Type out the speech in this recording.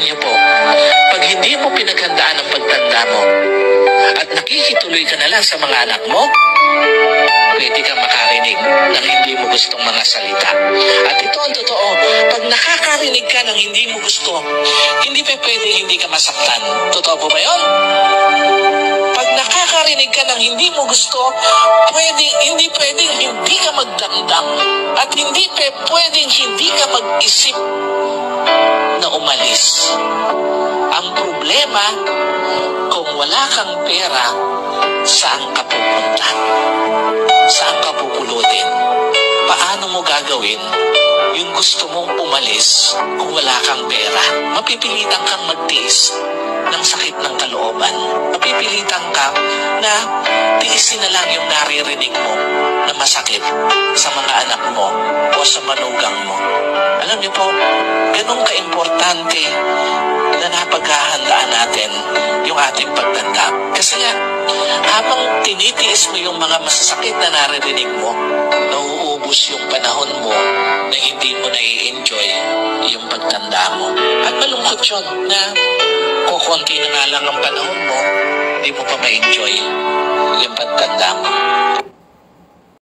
Tandaan niyo po, pag hindi mo pinaghandaan ang pagtanda mo at nakikituloy ka na lang sa mga anak mo, pwede kang makarinig ng hindi mo gustong mga salita. At ito ang totoo, pag nakakarinig ka ng hindi mo gusto, hindi pa pwede hindi ka masaktan. Totoo po ba yun? Pag nakakarinig ka ng hindi mo gusto, hindi pwedeng hindi ka magdamdam. At hindi pwedeng hindi ka mag-isip na umalis. Ang problema, kung wala kang pera, saan ka pupunta? Saan ka pupulutin? Paano mo gagawin yung gusto mong umalis kung wala kang pera? Mapipilitan kang magtiis ng sakit ng kalooban. Mapipilitan ka na tiisin na lang yung naririnig mo na masakit sa mga anak mo o sa manugang mo. Alam niyo po, ganun ka-importante na napaghahandaan natin yung ating pagtanda. Kasi nga, habang tinitiis mo yung mga masasakit na naririnig mo, nauubos yung panahon mo na hindi mo nai-enjoy yung pagtanda mo. At malungkot yun na kukunti na nga lang ang panahon mo, hindi mo pa ma-enjoy yung pagtanda mo.